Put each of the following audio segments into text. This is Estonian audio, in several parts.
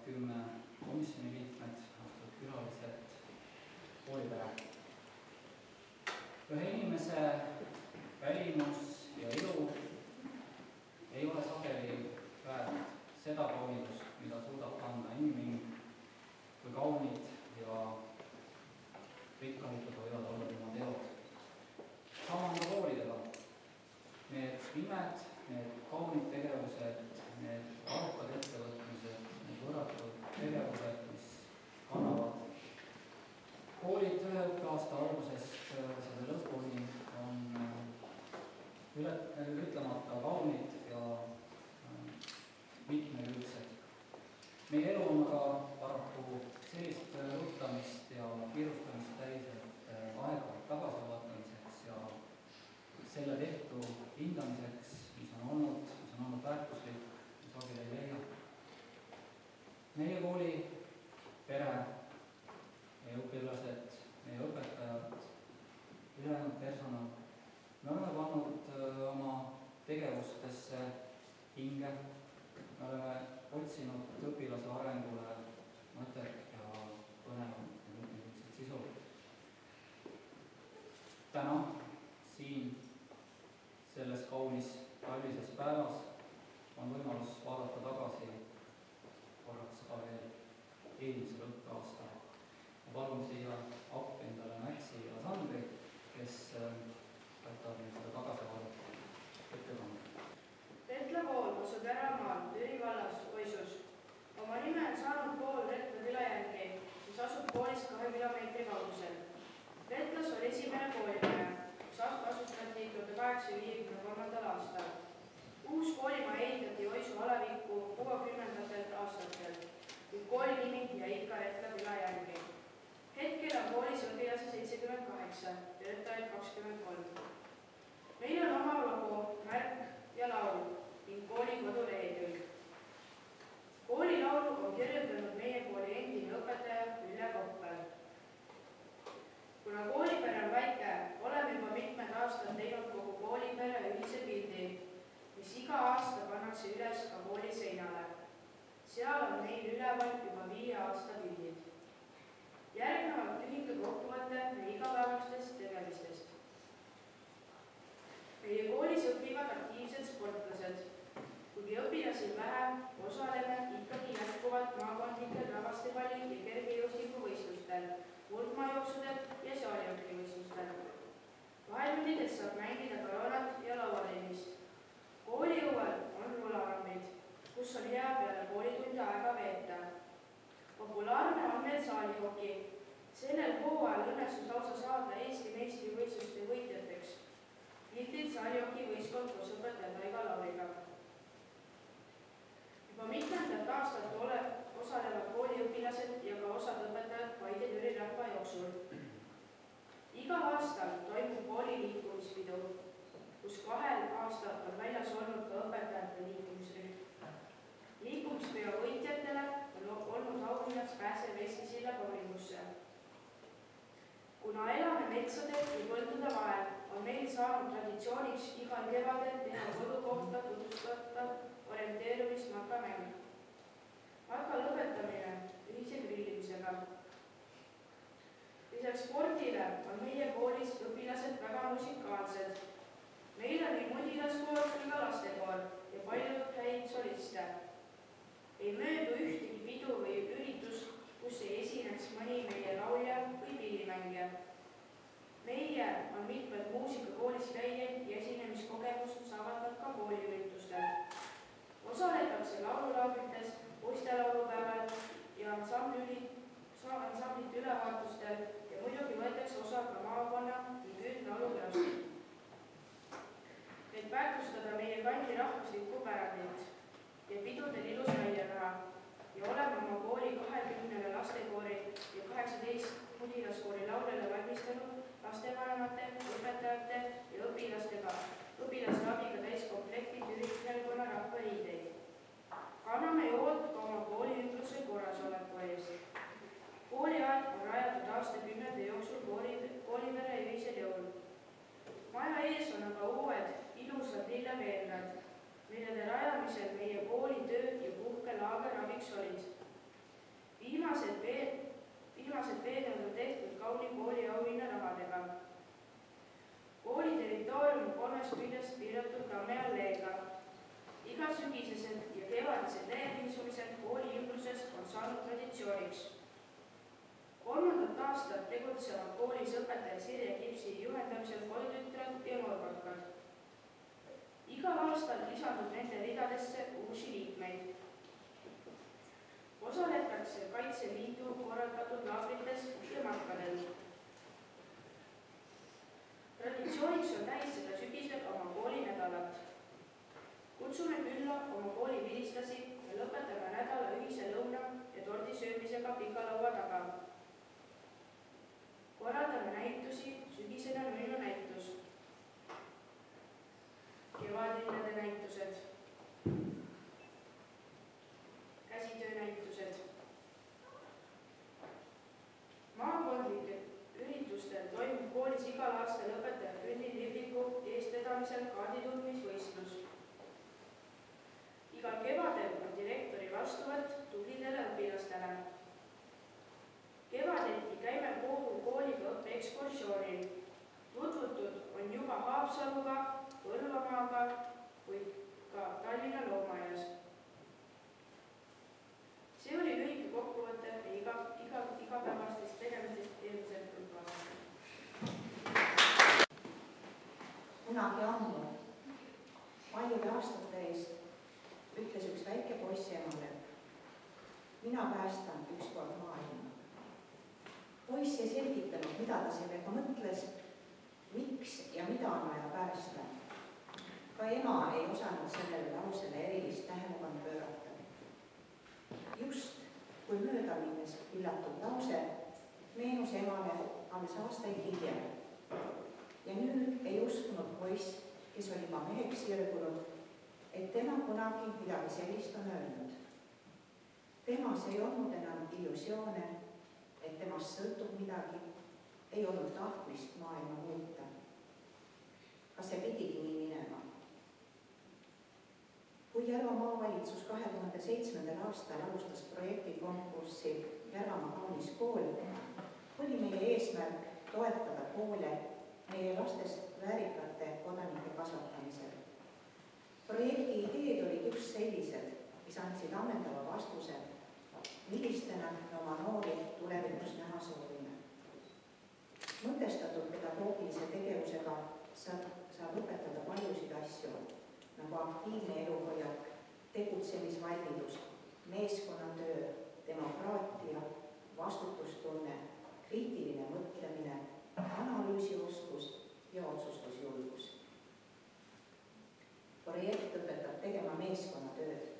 10 komisjoni liikmed, austatud külalised, koolipere. Ühe inimese välimus ja elu ei ole sageli väärt seda kaunidust, mida suudab kanda inimhing, kui kaunid ja rikkalikud võivad olla tema teod. Sama on ka koolidega. Need imed, need kaunid tegevused, need arukad ettevõtmised, need võrratud tegevused, mis kannavad koolid ühe õppeaasta algusest selle lõpuni, on ütlemata kaunid ja mitmekülgsed. Meie elu on aga paraku sellist ruttamist ja kiirustamist täis, et aega tagasivõtmiseks ja selle tehtu hindamiseks, mis on olnud väärtuslik, sageli ei leia. Meie kooli pere, meie õpilased, meie õpetajad, ülejäänud personal, me oleme pannud oma tegevustesse hinge, me oleme otsinud õpilase arengule mõtet ja põnevat ja mitmekülgset sisu. Täna siin selles kaunis talvises päevas on võimalus vaadata tagasi korraks ka veel eelmisel õppeaastal. Ma palun siia appi endale Mäksi ja Sandri, kes võtavad meil seda tagasivaadet ette kanda. Retla kool asub Järamaal, Türi vallas, Oisus. Oma nime on saanud kool Retla külajärgi, mis asub koolist 2 kilomeetri kaugusel. Retlas oli esimene koolimaja, mis asustati 1853. aastal. Uus koolimaja ehitati Oisu alavikku 60. aastatel, kuid kooli nimi jäi ikka Retla külajärgi. Hetkel on koolis õpilasi 78, töötajaid 23. Meil on oma logo, märk ja laul ning kooli kodulehekülg. Koolilaulu on kirjutanud meie kooli endine õpetaja Ülle Koppel. Kuna koolipere on väike, oleme juba mitmed aastad teinud kogu koolipere ühise pildi, mis iga aasta pannakse üles ka kooli seinale. Seal on meil üleval juba 5 aasta pildid. Järgnevalt lühike kokkuvõte meie igapäevastest tegemistest. Meie koolis õpivad aktiivsed sportlased. Kuigi õpilasi vähem, osaleme ikkagi jätkuvalt maakondlikel ravastepalli ja kergejõustikuvõistlustel, murdmaajooksustel ja saalihokivõistlustel. Vahetundides saab mängida karonat ja lauatennist. Kooliõuel on rularambid, kus on hea peale koolitunde aega veeta. Populaarne on meil saalihoki. Sellel hooajal õnnestus lausa saada Eesti meistrivõistluste võitjateks. Piltid saalihoki võistkond koos õpetaja Taiga Lauriga. Juba mitmendat aastat osalevad kooliõpilased ja ka osad õpetajad Paide Türi rahvajooksul. Igal aastal toimub kooli liikumispidu, kus 2 aastal on väljas olnud ka õpetajate liikumisrühm. Liikumispeo võitjatele on olnud auhinnaks pääse Veskisilla kohvingusse. Kuna elame metsade ja põldude vahel, on meil saanud traditsiooniks igal kevadel teha kodukohta tutvustatav orienteerumist matkamäng. Matka lõpetamine ühise grillimisega. Lisaks spordile on meie koolis õpilased väga musikaalsed. Meil on nii mudilaskoor kui ka lastekoor ja paljud häid soliste. Ei möödu ühtegi pidu või üritus, kus ei esineks mõni meie laulja või pillimängija. Meie on mitmed muusikakoolis käijaid ja esinemiskogemust saavad nad ka kooliüritustel. Osaletakse laululaagrites, poistelaulupäeval ja ansamblite ülevaatustel ja muidugi võetakse osa ka maakonna ning üldlaulupeost. Et väärtustada meie kandi rahvuslikku pärandit ja pidudel ilus välja näha ja oleme oma kooli 20 lastekoori ja 18 mudilaskoori laulele valmistanud lastevanemate, õpetajate ja õpilaste abiga täiskomplekti Türi piirkonna rahvaliideid. Kanname hoolt ka oma kooliümbruse korrasoleku eest. Kooliaed on rajatud aastakümnete jooksul koolipere ühisel jõul. Maja ees on aga uued ilusad lilleveelnad, millede rajamisel meie kooli tööd ja puhkelaager abiks olid. kooli auhinnarahadega. Kooli territoorium 3 küljest piiratud tamme alleega. Igasügisesed ja kevadised lehevisumised kooli ümbruses on saanud traditsiooniks. 3. aastat tegutsevad koolis õpetaja Sirje Kipsi juhendamisel kodutütred ja noorkorkad. Igal aastal lisandub nende ridadesse uusi liikmeid. Osaletakse Kaitseliidu korraldatud laagrites ja matkadel. Traditsiooniks on tähistada sügisel oma koolinädalat. Kutsume külla oma kooli vilistlasi ja lõpetame nädala ühise lõuna ja tordi söömisega pika laua taga. Korraldame näitusi, sügisene näitus, kevadlinnade näitused, käsitöönäitused. Maakondlikel üritustel toimub koolis igal aastal õpetaja Külli Libliku eestvedamisel kaarditundmisvõistlus. Igal kevadel on direktori vastuvõtt tublidele õpilastele. Kevadeti käime kooliga õppeekskursioonil. Tutvutud on juba Haapsaluga, Põlvamaaga, kuid ka Tallinna loomaaias. See oli lühike kokkuvõte igapäevastest tegemistest eelmisel õppeaastal. Kunagi ammu, paljude aastate eest, ütles üks väike poiss emale: mina päästan ükskord maailma. Poiss ei selgitanud, mida ta sellega mõtles, miks ja mida on vaja päästa. Ka ema ei osanud sellele lausele erilist tähelepanu pöörata. Just kui mööda minnes üllatud lause meenus emale alles aastaid hiljem. Ja nüüd ei uskunud poiss, kes oli juba meheks sirgunud, et tema kunagi midagi sellist on öelnud. Temas ei olnud enam illusioone, et temast sõltub midagi, ei olnud tahtmist maailma muuta. Kas see pidigi nii minema? Kui Järva maavalitsus 2007. aastal alustas projektikonkurssi Järvamaa kaunis kool, oli meie eesmärk toetada koole meie lastest väärikate kodanike kasvatamisel. Projekti ideed olid just sellised, mis andsid ammendava vastuse, millistena me oma noori tulevikus näha soovime. Mõtestatud pedagoogilise tegevusega saab õpetada paljusid asju, nagu aktiivne eluhoiak, tegutsemisvalmidus, meeskonnatöö, demokraatia, vastutustunne, kriitiline mõtlemine, analüüsioskus ja otsustusjulgus. Projekt õpetab tegema meeskonnatööd.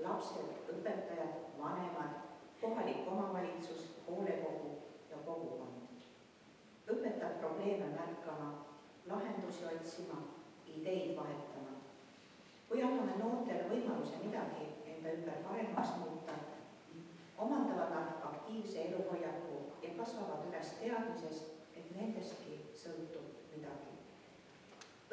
Lapsed, õpetajad, vanemad, kohalik omavalitsus, hoolekogu ja kogukond. Õpetab probleeme märkama, lahendusi otsima, ideid vahetama. Kui anname noortele võimaluse midagi enda ümber paremaks muuta, omandavad nad aktiivse eluhoiaku ja kasvavad üles teadmises, et nendestki sõltub midagi.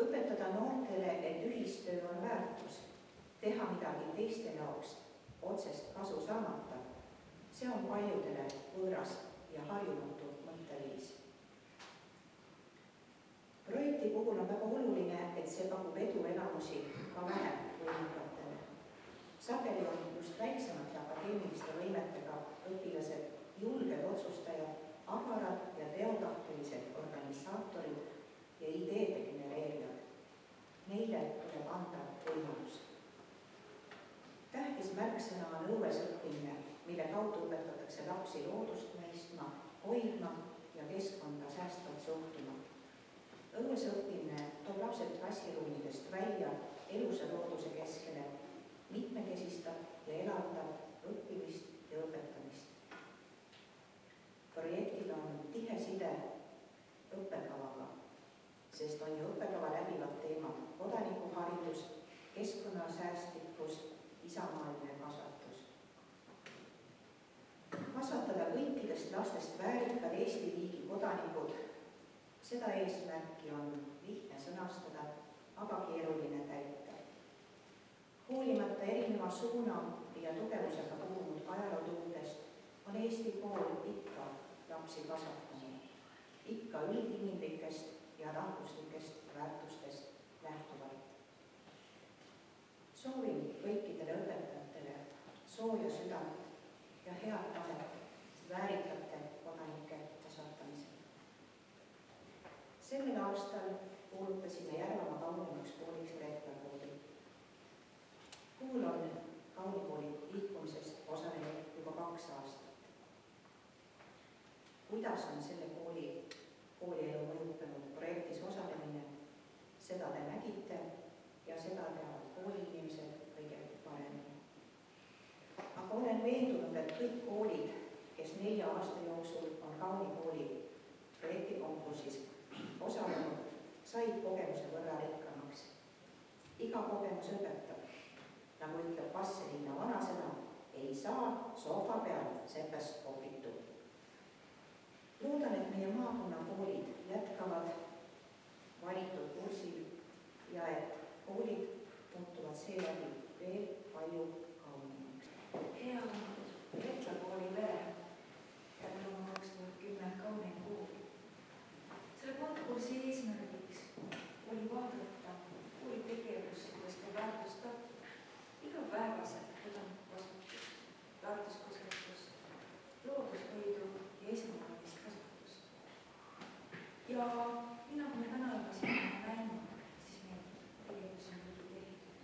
Õpetada noortele, et ühistöö on väärtus, teha midagi teiste jaoks, otsest kasu saamata, see on paljudele võõras ja harjumatu mõtteviis. Projekti puhul on väga oluline, et see pakub eduelamusi ka vähem võimekatele. Sageli on just väiksemate akadeemiliste võimetega õpilased julged otsustajad, avarad ja teotahtulised organisaatorid ja ideede genereerijad. Neile tuleb anda võimalus. Tähtis märksõna on õues õppimine, mille kaudu õpetatakse lapsi loodust mõistma, hoidma ja keskkonda säästvalt suhtuma. Õues õppimine toob lapsed klassiruumidest välja elusa looduse keskele, mitmekesistab ja elavdab õppimist ja õpetamist. Projektil on tihe side õppekavaga, sest on ju õppekava läbivad teemad kodanikuharidus, keskkonnasäästlikkus, isamaaline kasvatus. Kasvatada kõikidest lastest väärikad Eesti riigi kodanikud, seda eesmärki on lihtne sõnastada, aga keeruline täita. Hoolimata erineva suuna ja tugevusega puhunud ajalootuudest on Eesti kool ikka lapsi kasvatanud. ikka üldinimlikest ja rahvuslikest väärtustest lähtuvalt. Soovin kõikidele õpetajatele sooja südant ja head tahet väärikate kodanike kasvatamisel. Sellel aastal kuulutasime Järvamaa kaunimaks kooliks Reetla kooli. Kool on kaunikooli liikumisest osalenud juba 2 aastat. Kuidas on selle koolielu mõjutanud projektis osalemine, seda te nägite ja seda teavad kooliinimesed kõige paremini. Aga olen veendunud, et kõik koolid, kes 4 aasta jooksul on kaunikooli projektikonkursis osalenud, said kogemuse võrra rikkamaks. Iga kogemus õpetab, nagu ütleb Vastseliina vanasõna, ei saa sohva peal sepest kopitud. Loodan, et meie maakonnakoolid jätkavad valitud kursil ja et koolid muutuvad seeläbi veel palju kaunimaks. Hea Reetla kooli pere, Järvamaa 2010 kaunim kool. Selle konkursi eesmärgiks oli vaadata kooli tegevustest ja väärtustada igapäevaselt kodanikuvastutust, väärtuskasvatust, loodushoidu ja esmaalist kasvatust. Ja nii nagu me täna juba siin näinud, siis meil tegevusi on muidugi tehtud.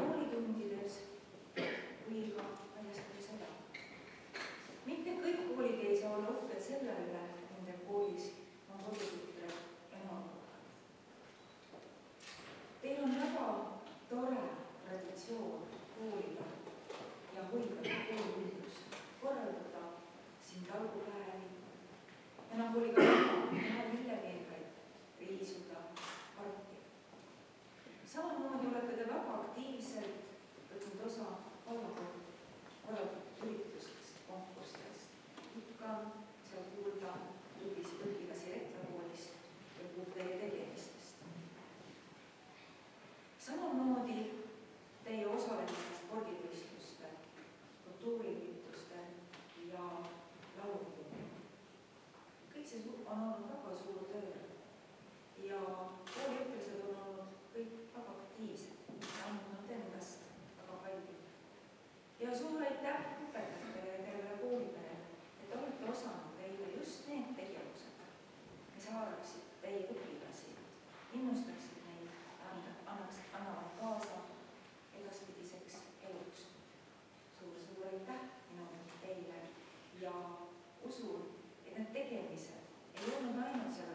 Koolitundides või ka väljaspool seda. Mitte kõik koolid ei saa olla uhked selle üle, et nende koolis on kodutütre ja noorkoda. Teil on väga tore traditsioon koolida ja hoida kooliüldust, korraldada siin talgupäevi ja nagu oli ka näha lillekeelkaid riisuda parki. Samamoodi olete te väga aktiivselt võtnud osa korraldatud üritustest, konkurssidest. Ikka seal kuulda tublisid õpilasi Reetla koolist ja kuulda teie tegemistest. Samamoodi teie osalemine spordivõistluste, kultuuriürituste ja laulupidu. Kõik see on olnud väga suur töö ja kooliõpilased on olnud kõik väga aktiivsed ja andnud endast väga palju. Ja suur aitäh õpetajatele ja tervele kooliperele, et olete osanud leida just need tegevused, mis haaraksid teie õpilasi, innustaksid neid, annavad kaasa edaspidiseks eluks. Suur aitäh minu teile ja usun, et need tegemised ei olnud ainult selle